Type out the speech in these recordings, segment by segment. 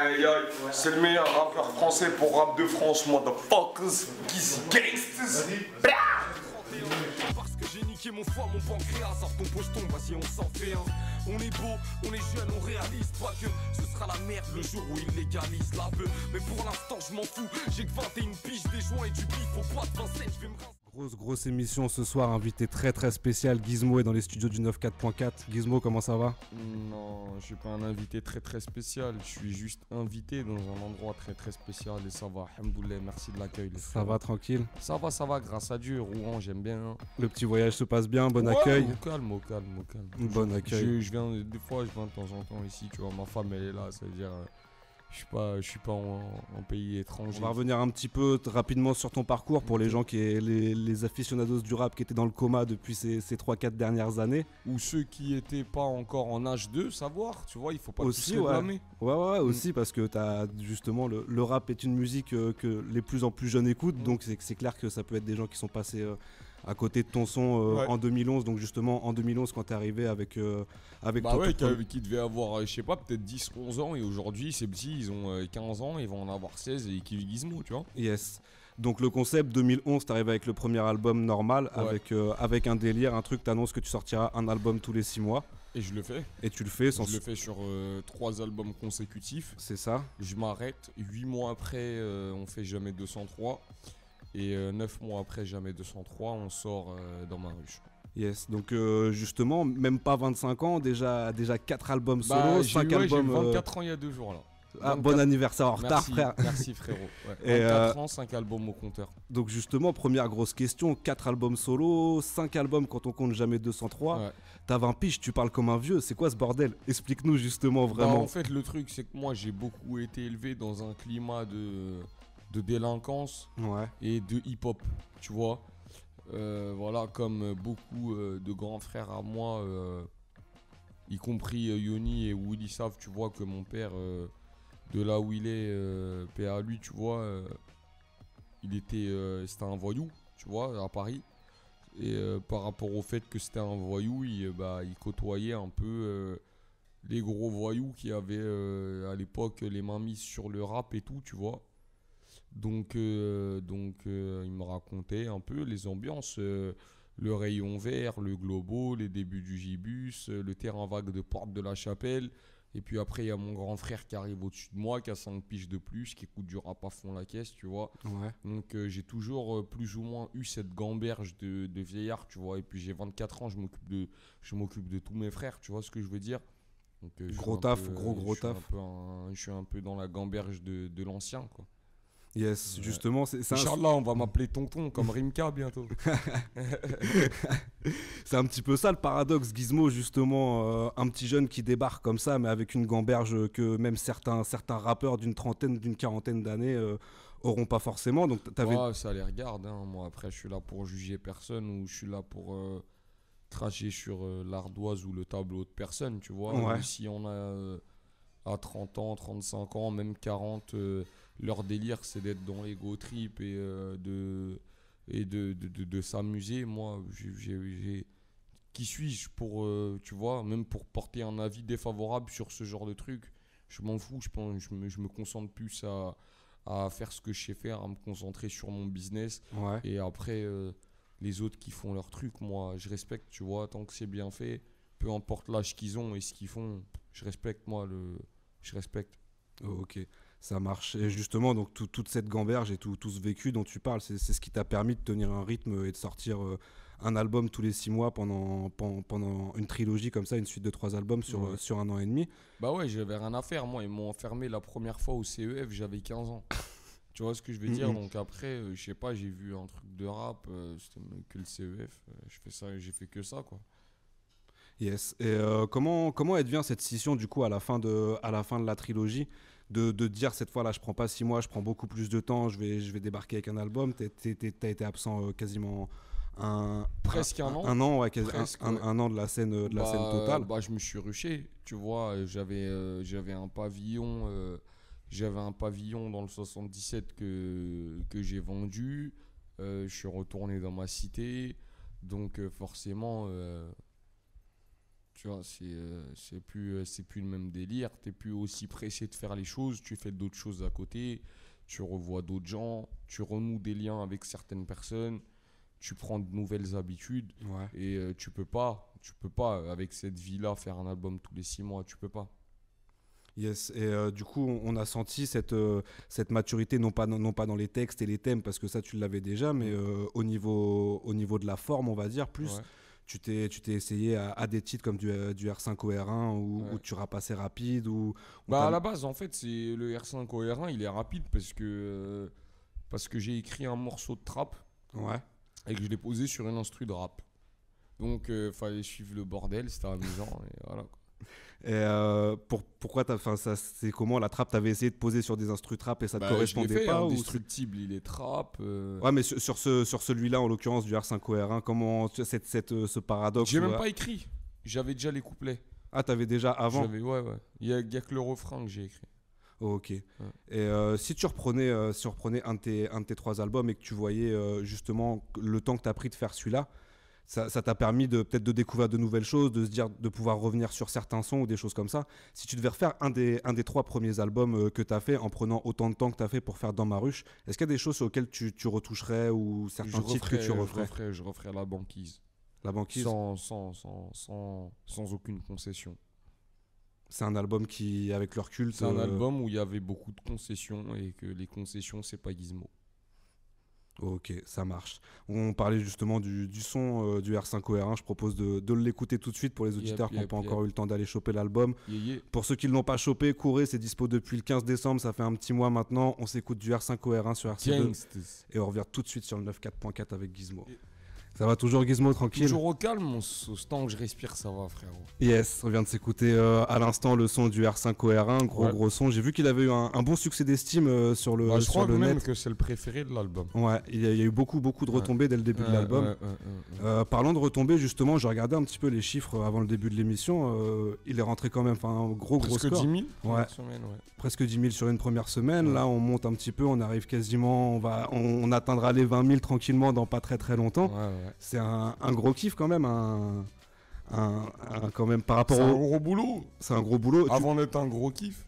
Aïe aïe aïe, c'est le meilleur rappeur français pour rap de France, motherfuckers, Gizzy Gangsters. Parce que j'ai niqué mon foie, mon pancréas. Sors ton pocheton, vas-y on s'en fait un. On est beau, on est jeune, on réalise pas que ce sera la merde le jour où ils légalisent la beuh. Mais pour l'instant je m'en fous, j'ai que 21 piges, des joints et du bif au poids de 27, je vais me rincer. Grosse émission ce soir, invité très spécial. Gizmo est dans les studios du 94.4. Gizmo, comment ça va? Non, je suis pas un invité très spécial. Je suis juste invité dans un endroit très spécial et ça va. Alhamdoulilah, merci de l'accueil. Ça va tranquille? Ça va, grâce à Dieu. Rouen, j'aime bien. Hein. Le petit voyage se passe bien, bon accueil? Au calme. Bon accueil. Je viens, des fois, je viens de temps en temps ici, tu vois. Ma femme, elle est là, ça veut dire. Je suis pas en pays étranger. On va revenir un petit peu rapidement sur ton parcours pour les gens les aficionados du rap qui étaient dans le coma depuis ces 3-4 dernières années. Ou ceux qui étaient pas encore en âge de savoir, tu vois, il faut pas aussi, tous les blâmer. Ouais, aussi parce que t'as justement le rap est une musique que les plus en plus jeunes écoutent, donc c'est clair que ça peut être des gens qui sont passés à côté de ton son en 2011, donc justement en 2011 quand t'es arrivé avec bah ouais, qui devait avoir, je sais pas, peut-être 10-11 ans et aujourd'hui ces petits ils ont 15 ans, ils vont en avoir 16 et ils kiffent Gizmo, tu vois. Yes. Donc le concept 2011, t'arrives avec le premier album normal, avec un délire, un truc, t'annonces que tu sortiras un album tous les 6 mois. Et je le fais. Et tu le fais Je le fais sur 3 albums consécutifs. C'est ça. Je m'arrête, 8 mois après on fait Jamais 203. Et 9 mois après Jamais 203, on sort Dans ma ruche. Yes, donc justement, même pas 25 ans, déjà 4 albums solo, 5 albums... J'ai 24 ans il y a 2 jours là. Ah, bon anniversaire en retard, frère. Merci frérot. Ouais. 24 ans, 5 albums au compteur. Donc justement, première grosse question, 4 albums solo, 5 albums quand on compte Jamais 203. Ouais. T'as 20 piges, tu parles comme un vieux, c'est quoi ce bordel? Explique-nous justement vraiment. Bah, en fait, le truc, c'est que moi, j'ai beaucoup été élevé dans un climat de délinquance et de hip-hop, tu vois. Voilà, comme beaucoup de grands frères à moi, y compris Yoni et Woody savent, tu vois, que mon père, de là où il est, paix à lui, tu vois, c'était un voyou, tu vois, à Paris. Et par rapport au fait que c'était un voyou, il côtoyait un peu les gros voyous qui avaient à l'époque les mains mises sur le rap et tout, tu vois. Donc il me racontait un peu les ambiances, le rayon vert, le globo, les débuts du Gibus, le terrain vague de Porte de la Chapelle. Et puis après, il y a mon grand frère qui arrive au-dessus de moi, qui a 5 piges de plus, qui écoute du rap à fond la caisse, tu vois. Ouais. Donc j'ai toujours plus ou moins eu cette gamberge de vieillard, tu vois. Et puis j'ai 24 ans, je m'occupe de tous mes frères, tu vois ce que je veux dire. Donc, gros taf. Je suis un peu dans la gamberge de l'ancien, quoi. Yes, justement, c'est Inch'Allah, on va m'appeler tonton comme Rimka bientôt. C'est un petit peu ça le paradoxe, Gizmo, justement, un petit jeune qui débarque comme ça, mais avec une gamberge que même certains rappeurs d'une trentaine, d'une quarantaine d'années auront pas forcément. Donc ça les regarde, hein. Moi après je suis là pour juger personne ou je suis là pour cracher sur l'ardoise ou le tableau de personne, tu vois. Ouais. Si on a à 30 ans, 35 ans, même 40, leur délire c'est d'être dans l'ego trip et de s'amuser. Moi, qui suis-je pour, tu vois, même pour porter un avis défavorable sur ce genre de truc? Je m'en fous, je me concentre plus à faire ce que je sais faire, à me concentrer sur mon business. Ouais. Et après, les autres qui font leur truc, moi, je respecte, tu vois, tant que c'est bien fait, peu importe l'âge qu'ils ont et ce qu'ils font, je respecte, je respecte. Oh, ok, ça marche. Et justement, donc toute cette gamberge et tout ce vécu dont tu parles, c'est ce qui t'a permis de tenir un rythme et de sortir un album tous les 6 mois pendant une trilogie comme ça, une suite de 3 albums sur 1 an et demi. Bah ouais, j'avais rien à faire. Moi, ils m'ont enfermé la première fois au CEF, j'avais 15 ans. Tu vois ce que je veux dire? Donc après, je sais pas, j'ai vu un truc de rap, c'était que le CEF, j'ai fait que ça, quoi. Yes. Et comment elle devient cette scission du coup à la fin de la trilogie de dire cette fois là je prends pas 6 mois, je prends beaucoup plus de temps, je vais débarquer avec un album. T'as été absent quasiment presque un an. Un an, ouais, un an de la scène totale. Bah je me suis rushé, tu vois, j'avais un pavillon dans le 77 que j'ai vendu. Je suis retourné dans ma cité, donc forcément Tu vois, c'est plus le même délire. T'es plus aussi pressé de faire les choses. Tu fais d'autres choses à côté. Tu revois d'autres gens. Tu renoues des liens avec certaines personnes. Tu prends de nouvelles habitudes. Ouais. Et tu peux pas, avec cette vie-là, faire un album tous les 6 mois. Tu peux pas. Yes, et du coup, on a senti cette maturité, non pas dans les textes et les thèmes, parce que ça, tu l'avais déjà, mais au niveau de la forme, on va dire, plus, Ouais. tu t'es essayé à des titres comme du R5 au R1, où tu rappes assez rapide, ou... Bah, à la base, en fait, c'est le R5 au R1, il est rapide parce que j'ai écrit un morceau de trap Ouais, et que je l'ai posé sur une instru de rap. Donc, fallait suivre le bordel, c'était amusant, et voilà, quoi. et pourquoi c'est comment la trappe, t'avais essayé de poser sur des instrus trap et ça te Bah, je l'ai correspondait fait, pas, hein, ou Destructible, il est trap. Ouais, mais sur celui-là, en l'occurrence, du R5 au R1, comment ce paradoxe J'ai où, même pas écrit, j'avais déjà les couplets. Ah, t'avais déjà avant? Ouais. Il y a que le refrain que j'ai écrit. Oh, ok. Et si tu reprenais un de tes 3 albums et que tu voyais justement le temps que tu as pris de faire celui-là, ça t'a permis peut-être de découvrir de nouvelles choses, de se dire, de pouvoir revenir sur certains sons ou des choses comme ça. Si tu devais refaire un des 3 premiers albums que tu as fait en prenant autant de temps que tu as fait pour faire Dans ma ruche, est-ce qu'il y a des choses sur lesquelles tu retoucherais ou certains titres que tu referais? Je referais La Banquise. La Banquise, Sans aucune concession. c'est un album qui, avec le recul, C'est un album où il y avait beaucoup de concessions et que les concessions, c'est pas Gizmo. Ok, ça marche. On parlait justement du son du R5 au R1. Je propose de l'écouter tout de suite pour les auditeurs qui n'ont pas encore eu le temps d'aller choper l'album. Pour ceux qui ne l'ont pas chopé, courez, c'est dispo depuis le 15 décembre, ça fait un petit mois maintenant. On s'écoute du R5 au R1 sur RC2 et on revient tout de suite sur le 94.4 avec Gizmo. Ça va toujours, Gizmo, tranquille? Toujours au calme, autant que je respire, ça va, frérot. Yes, on vient de s'écouter à l'instant le son du R5 au R1, gros son. J'ai vu qu'il avait eu un bon succès d'estime sur le je crois sur le même net. que c'est le préféré de l'album. Ouais, il y a eu beaucoup de retombées dès le début de l'album. Parlant de retombées, justement, je regardais un petit peu les chiffres avant le début de l'émission. Il est rentré quand même un gros Presque score. 10 000 Ouais. semaine, ouais. Presque 10 000 sur une première semaine. Ouais. Là, on monte un petit peu, on arrive quasiment, on atteindra les 20 000 tranquillement dans pas très longtemps. Ouais. C'est un gros kiff quand même, quand même par rapport C'est au... un gros boulot. C'est un gros boulot. Avant d'être un gros kiff.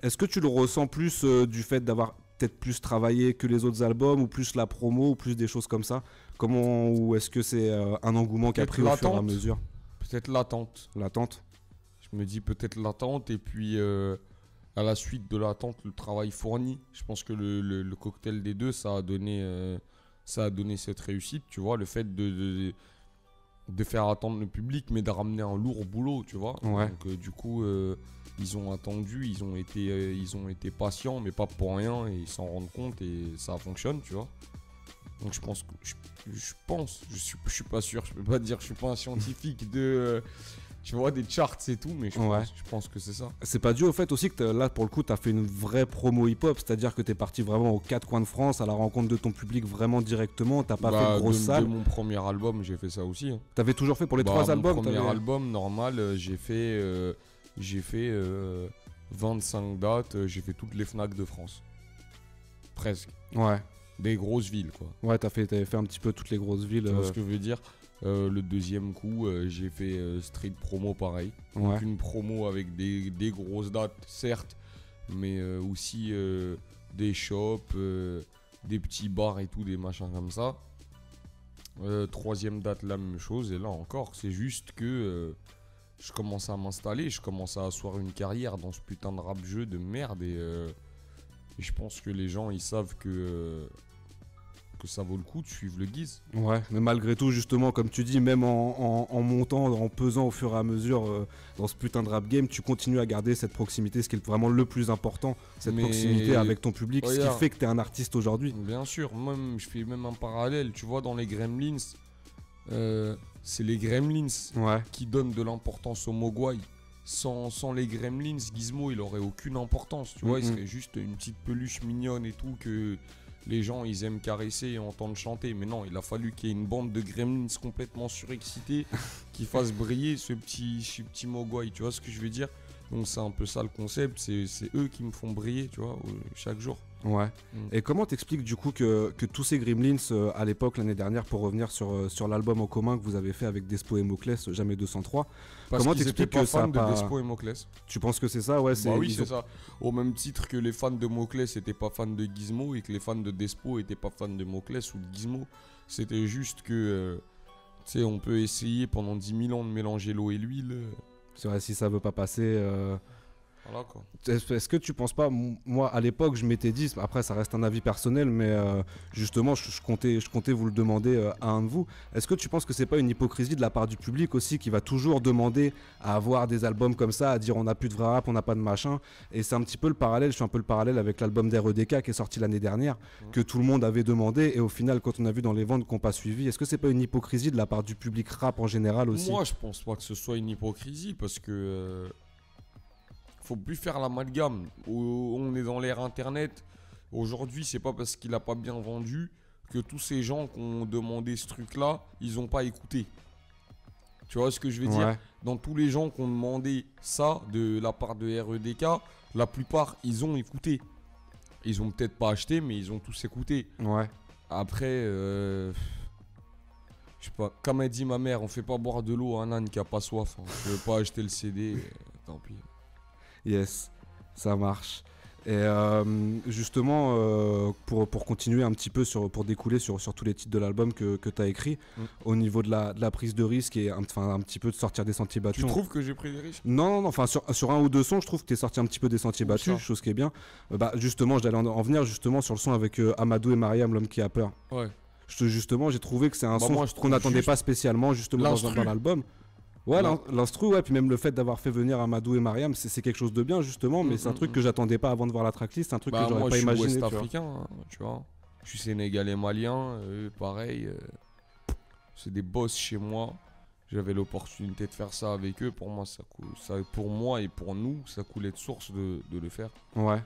Est-ce que tu le ressens plus du fait d'avoir peut-être plus travaillé que les autres albums, ou plus la promo, ou plus des choses comme ça? Ou est-ce que c'est un engouement qui a pris au fur et à mesure? Peut-être l'attente. L'attente. Je me dis peut-être l'attente et puis à la suite de l'attente, le travail fourni. Je pense que le cocktail des deux, ça a donné cette réussite, tu vois. Le fait de faire attendre le public, mais de ramener un lourd boulot, tu vois. Ouais. Donc du coup, ils ont attendu, ils ont été patients, mais pas pour rien, et ils s'en rendent compte et ça fonctionne, tu vois. Donc je pense, je suis pas sûr, je peux pas dire, je suis pas un scientifique tu vois, des charts et tout, mais je pense que c'est ça. C'est pas dû au fait aussi que là, pour le coup, t'as fait une vraie promo hip-hop, c'est-à-dire que t'es parti vraiment aux 4 coins de France, à la rencontre de ton public vraiment directement, t'as pas fait de grosse salle. De mon premier album, j'ai fait ça aussi. Hein. T'avais toujours fait pour les 3 albums? Mon premier album, normal, j'ai fait 25 dates, j'ai fait toutes les FNAC de France. Presque. Ouais. Des grosses villes, quoi. Ouais, t'avais fait un petit peu toutes les grosses villes. Tu vois ce que je veux dire? Le deuxième coup, j'ai fait street promo pareil. Ouais. Donc une promo avec des grosses dates, certes, mais aussi des shops, des petits bars et tout, des machins comme ça. Troisième date, la même chose. Et là encore, c'est juste que je commence à m'installer, je commence à asseoir une carrière dans ce putain de rap-jeu de merde. Et je pense que les gens, ils savent que ça vaut le coup de suivre le Guise. Ouais, mais malgré tout, justement, comme tu dis, même en montant, en pesant au fur et à mesure dans ce putain de rap game, tu continues à garder cette proximité, ce qui est vraiment le plus important, cette proximité avec ton public, ce qui fait que tu es un artiste aujourd'hui. Bien sûr, moi je fais même un parallèle, tu vois, dans les Gremlins, c'est les Gremlins qui donnent de l'importance au Mogwai. Sans les Gremlins, Gizmo, il aurait aucune importance, tu vois, il serait juste une petite peluche mignonne et tout que les gens ils aiment caresser et entendre chanter. Mais non, il a fallu qu'il y ait une bande de Gremlins complètement surexcités qui fasse briller ce petit Mogwai, tu vois ce que je veux dire? Donc c'est un peu ça le concept, c'est eux qui me font briller, tu vois, chaque jour. Ouais. Et comment t'expliques du coup que tous ces Gremlins à l'époque, l'année dernière, pour revenir sur l'album en commun que vous avez fait avec Despo et Moclès, Jamais 203, Parce comment qu'ils étaient t'expliques pas que ça a fans de pas... Despo et Moclès. Tu penses que c'est ça? Ouais, Bah oui, ils c'est ont- ça. Au même titre que les fans de Moclès n'étaient pas fans de Gizmo et que les fans de Despo n'étaient pas fans de Moclès ou de Gizmo. C'était juste que, tu sais, on peut essayer pendant 10 000 ans de mélanger l'eau et l'huile. C'est vrai, si ça veut pas passer... Voilà quoi. Est-ce que tu penses pas, moi à l'époque je m'étais dit, après ça reste un avis personnel, mais justement je comptais vous le demander à un de vous, est-ce que tu penses que c'est pas une hypocrisie de la part du public aussi qui va toujours demander à avoir des albums comme ça, à dire on n'a plus de vrai rap, on n'a pas de machin, et c'est un petit peu le parallèle, je fais un peu le parallèle avec l'album d'REDK qui est sorti l'année dernière, que tout le monde avait demandé, et au final quand on a vu dans les ventes qu'on n'a pas suivi, est-ce que c'est pas une hypocrisie de la part du public rap en général aussi? Moi je pense pas que ce soit une hypocrisie parce que... faut plus faire l'amalgame. On est dans l'ère internet. Aujourd'hui, c'est pas parce qu'il a pas bien vendu que tous ces gens qui ont demandé ce truc-là, ils ont pas écouté. Tu vois ce que je veux dire? Dans tous les gens qui ont demandé ça de la part de REDK, la plupart, ils ont écouté. Ils ont peut-être pas acheté, mais ils ont tous écouté. Ouais. Après, je sais pas, comme a dit ma mère, on fait pas boire de l'eau à un âne qui a pas soif. Hein. Je veux pas acheter le CD, tant pis. Yes, ça marche. Et justement, pour continuer un petit peu, pour découler sur tous les titres de l'album que tu as écrit, au niveau de la prise de risque et un petit peu de sortir des sentiers battus. Tu trouves que j'ai pris des risques? Non, enfin sur un ou deux sons, je trouve que tu es sorti un petit peu des sentiers battus, chose qui est bien. Justement, j'allais en venir justement sur le son avec Amadou et Mariam, L'homme qui a peur. Ouais. Justement, j'ai trouvé que c'est un son moi, je qu'on trouve n'attendait juste pas spécialement justement dans l'album. Ouais, l'instru, ouais, puis même le fait d'avoir fait venir Amadou et Mariam, c'est quelque chose de bien justement, mais c'est un truc que j'attendais pas avant de voir la tracklist, c'est un truc que j'aurais pas imaginé. Moi, je suis ouest-africain, tu vois. Je suis sénégalais malien, pareil. C'est des boss chez moi. J'avais l'opportunité de faire ça avec eux. Pour moi, pour moi et pour nous, ça coulait de source de le faire. Ouais.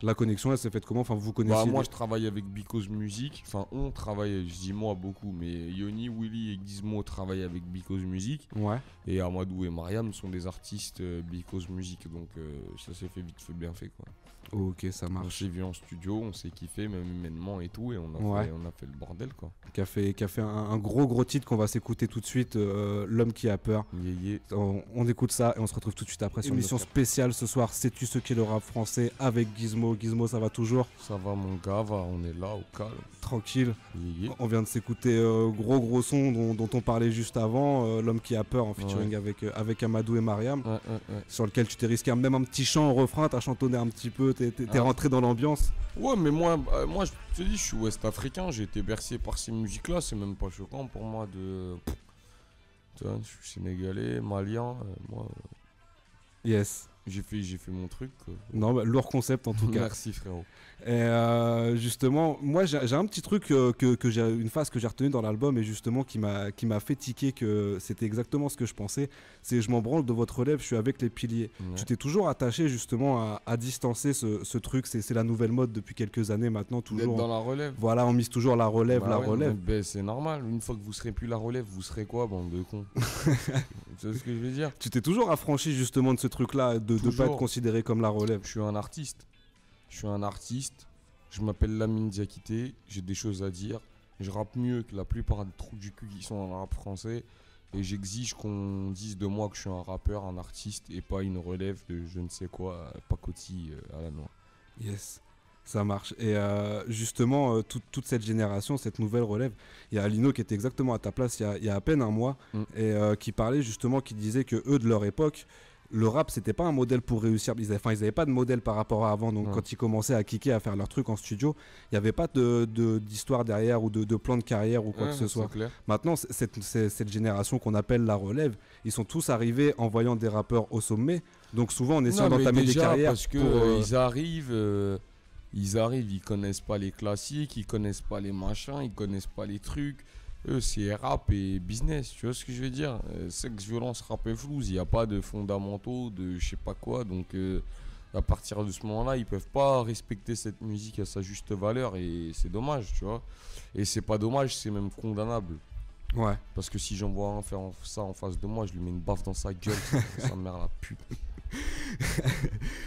La connexion, elle s'est faite comment? Enfin, vous connaissez? Moi, je travaille avec Because Music. Enfin, on travaille, je dis moi beaucoup, mais Yoni, Willy et Gizmo travaillent avec Because Music. Ouais. Et Amadou et Mariam sont des artistes Because Music. Donc, ça s'est fait vite fait, bien fait, quoi. Ok, ça marche. On s'est vu en studio, on s'est kiffé, même humainement et tout, et on a fait le bordel, quoi. Qui a fait un gros titre qu'on va s'écouter tout de suite, L'homme qui a peur. On écoute ça et on se retrouve tout de suite après sur une émission spéciale ce soir. Sais-tu ce qu'est le rap français avec Gizmo? Gizmo, ça va toujours? Ça va mon gars, on est là au calme. Tranquille. On vient de s'écouter gros son dont on parlait juste avant, L'homme qui a peur en featuring avec Amadou et Mariam, sur lequel tu t'es risqué même un petit chant au refrain, t'as chantonné un petit peu, t'es rentré dans l'ambiance. Ouais, mais moi je te dis, je suis ouest-africain, j'ai été bercé par ces musiques-là, c'est même pas choquant pour moi de... Tu vois, je suis sénégalais, malien, moi... Yes. J'ai fait mon truc. Non, lourd concept en tout cas. Merci frérot. Et justement, moi j'ai un petit truc une phase que j'ai retenue dans l'album et justement qui m'a fait tiquer que c'était exactement ce que je pensais. C'est je m'en branle de votre relève, je suis avec les piliers. Ouais. Tu t'es toujours attaché justement à distancer ce truc. C'est la nouvelle mode depuis quelques années maintenant. Toujours d'être dans la relève. Voilà, on mise toujours la relève, relève. C'est normal. Une fois que vous serez plus la relève, vous serez quoi, bande de cons? Tu sais ce que je veux dire? Tu t'es toujours affranchi justement de ce truc-là, de ne pas être considéré comme la relève. Je suis un artiste. Je m'appelle Lamine Diakité, j'ai des choses à dire. Je rappe mieux que la plupart des trous du cul qui sont dans le rap français. Et j'exige qu'on dise de moi que je suis un rappeur, un artiste et pas une relève de je ne sais quoi, pacotille à la noix. Yes, ça marche. Et justement, toute cette génération, cette nouvelle relève, il y a Alino qui était exactement à ta place il y a à peine un mois et qui parlait justement, qui disait que eux de leur époque, le rap c'était pas un modèle pour réussir, ils avaient pas de modèle par rapport à avant, donc quand ils commençaient à kicker, à faire leur truc en studio, il n'y avait pas d'histoire derrière ou de plan de carrière ou quoi que ce soit. Clair. Maintenant cette génération qu'on appelle la relève, ils sont tous arrivés en voyant des rappeurs au sommet, donc souvent en essayant d'entamer des carrières parce que ils arrivent, ils connaissent pas les classiques, ils connaissent pas les machins, ils connaissent pas les trucs. Eux, c'est rap et business, tu vois ce que je veux dire? Sexe, violence, rap et flouze, il n'y a pas de fondamentaux, de je sais pas quoi. Donc, à partir de ce moment-là, ils peuvent pas respecter cette musique à sa juste valeur et c'est dommage, tu vois. Et c'est pas dommage, c'est même condamnable. Ouais. Parce que si j'en vois un faire ça en face de moi, je lui mets une baffe dans sa gueule, sa mère la pute.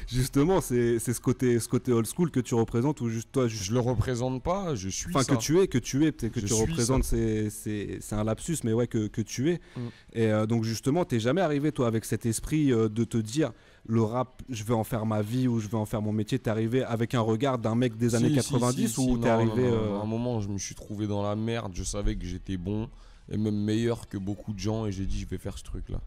Justement, c'est ce côté old school que tu représentes ou juste toi, Je le représente pas, je suis enfin ça. que tu es, peut-être que Je tu suis représentes, c'est un lapsus, mais ouais, que tu es. Mm. Et donc justement, t'es jamais arrivé toi avec cet esprit de te dire le rap, je vais en faire ma vie ou je vais en faire mon métier. T'es arrivé avec un regard d'un mec des années 90 ou t'es non, arrivé à un moment, je me suis trouvé dans la merde, je savais que j'étais bon et même meilleur que beaucoup de gens et j'ai dit je vais faire ce truc là.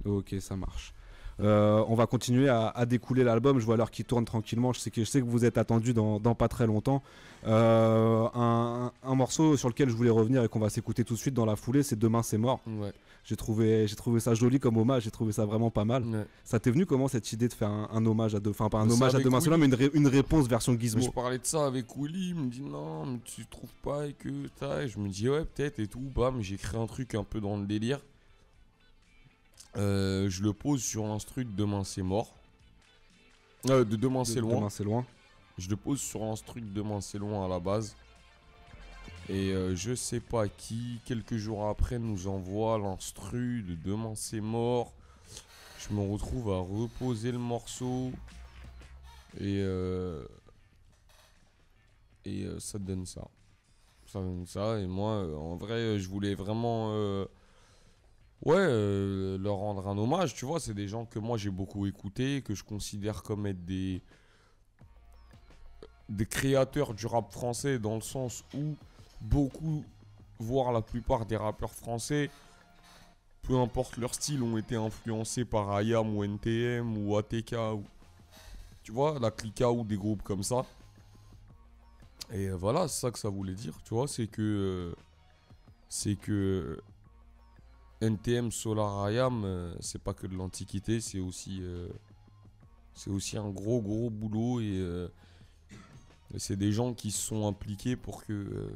Ok, ça marche. On va continuer à découler l'album. Je vois l'heure qui tourne tranquillement. Je sais que vous êtes attendu dans pas très longtemps. Un morceau sur lequel je voulais revenir et qu'on va s'écouter tout de suite dans la foulée, c'est Demain c'est mort. Ouais. J'ai trouvé ça joli comme hommage. J'ai trouvé ça vraiment pas mal. Ouais. Ça t'est venu comment cette idée de faire un hommage à enfin pas un Mais hommage ça à avec Demain c'est mort, mais Willy. une réponse version Mais Gizmo. je parlais de ça avec Willy, il me dit non, mais tu trouves pas et que t'as. Et je me dis ouais, peut-être et tout. Bam, j'ai créé un truc un peu dans le délire. Je le pose sur l'instru de Demain c'est mort. De Demain c'est loin. Demain c'est loin. Je le pose sur l'instru de Demain c'est loin à la base. Et je sais pas qui, quelques jours après, nous envoie l'instru de Demain c'est mort. Je me retrouve à reposer le morceau. Et ça donne ça. Ça donne ça. Et moi, en vrai, je voulais vraiment leur rendre un hommage. Tu vois, c'est des gens que moi j'ai beaucoup écoutés, que je considère comme être des créateurs du rap français, dans le sens où beaucoup, voire la plupart des rappeurs français, peu importe leur style, ont été influencés par IAM ou NTM ou ATK ou, tu vois, la Clica ou des groupes comme ça. Et voilà, c'est ça que ça voulait dire, tu vois, c'est que NTM, Solar, IAM, c'est pas que de l'antiquité, c'est aussi un gros boulot et c'est des gens qui se sont impliqués pour que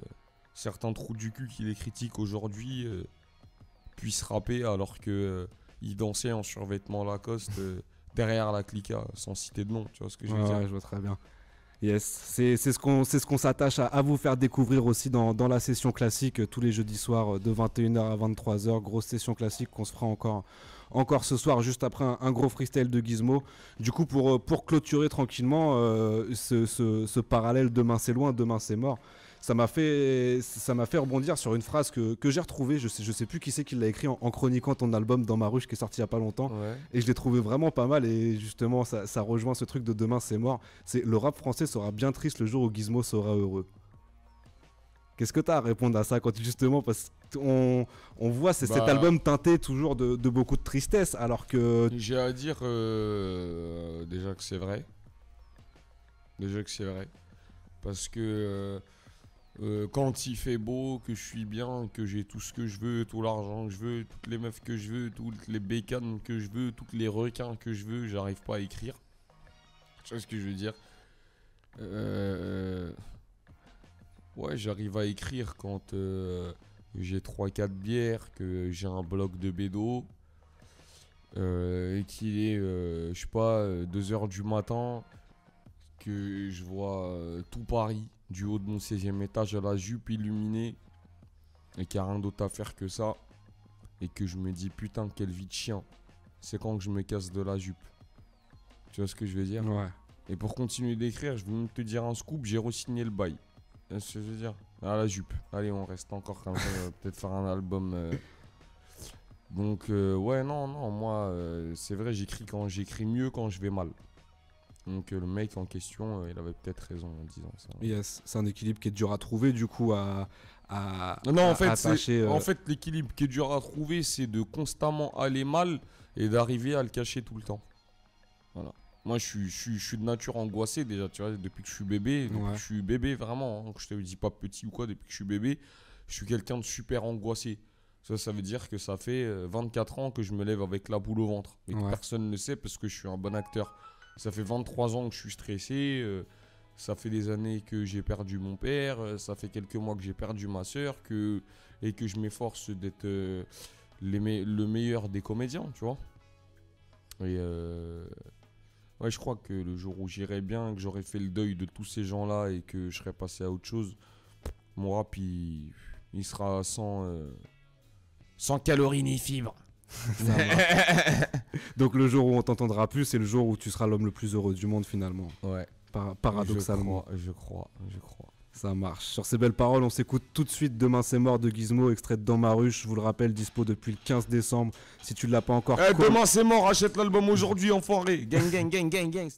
certains trous du cul qui les critiquent aujourd'hui puissent rapper alors que ils dansaient en survêtement Lacoste derrière la Clica, sans citer de nom, tu vois ce que je veux dire. Ouais, je vois très bien. Yes, c'est ce qu'on s'attache à vous faire découvrir aussi dans la session classique tous les jeudis soirs de 21h à 23h. Grosse session classique qu'on se fera encore ce soir, juste après un gros freestyle de Gizmo. Du coup, pour clôturer tranquillement ce parallèle Demain c'est loin, demain c'est mort, ça m'a fait rebondir sur une phrase que j'ai retrouvée. Je sais plus qui c'est qui l'a écrit en chroniquant ton album Dans ma ruche qui est sorti il y a pas longtemps. Ouais. Et je l'ai trouvé vraiment pas mal. Et justement, ça rejoint ce truc de Demain c'est mort. C'est le rap français sera bien triste le jour où Gizmo sera heureux. Qu'est-ce que tu as à répondre à ça quand justement, parce qu'on voit cet album teinté toujours de beaucoup de tristesse, alors que J'ai à dire déjà que c'est vrai. Parce que quand il fait beau, que je suis bien, que j'ai tout ce que je veux, tout l'argent que je veux, toutes les meufs que je veux, toutes les bécanes que je veux, tous les requins que je veux, j'arrive pas à écrire. Tu vois ce que je veux dire? Ouais, j'arrive à écrire quand j'ai 3-4 bières, que j'ai un bloc de bédo, et qu'il est, je sais pas, 2h du matin, que je vois tout Paris du haut de mon 16e étage à la jupe illuminée, et qu'il n'y a rien d'autre à faire que ça, et que je me dis putain, quelle vie de chien, c'est quand que je me casse de la jupe. Tu vois ce que je veux dire? ouais. Et pour continuer d'écrire, je vais même te dire un scoop, j'ai re-signé le bail. Tu vois ce que je veux dire? À la jupe. Allez, on reste encore comme ça, on va peut-être faire un album. Donc, ouais, non, moi, c'est vrai, j'écris mieux quand je vais mal. Donc, le mec en question, il avait peut-être raison en disant ça. Yes, c'est un équilibre qui est dur à trouver, du coup, Non, à en fait, attacher, en fait, l'équilibre qui est dur à trouver, c'est de constamment aller mal et d'arriver à le cacher tout le temps. Voilà. Moi, je suis de nature angoissée déjà, tu vois, depuis que je suis bébé. Depuis que je suis bébé, vraiment, hein, je te dis pas petit ou quoi, depuis que je suis bébé, je suis quelqu'un de super angoissé. Ça veut dire que ça fait 24 ans que je me lève avec la boule au ventre. Et que personne ne sait parce que je suis un bon acteur. Ça fait 23 ans que je suis stressé. Ça fait des années que j'ai perdu mon père. Ça fait quelques mois que j'ai perdu ma soeur. Et que je m'efforce d'être le meilleur des comédiens, tu vois. Et ouais, je crois que le jour où j'irai bien, que j'aurai fait le deuil de tous ces gens-là et que je serai passé à autre chose, mon rap, il il sera sans calories ni fibres. Ça marche. Donc le jour où on t'entendra plus, c'est le jour où tu seras l'homme le plus heureux du monde finalement. Ouais. Paradoxalement. Je crois. Ça marche. Sur ces belles paroles, on s'écoute tout de suite Demain c'est mort de Gizmo, extrait de Dans ma ruche. Je vous le rappelle, dispo depuis le 15 décembre. Si tu ne l'as pas encore... Demain c'est mort, achète l'album aujourd'hui, enfoiré. Gang, gang, gang, gang, gang.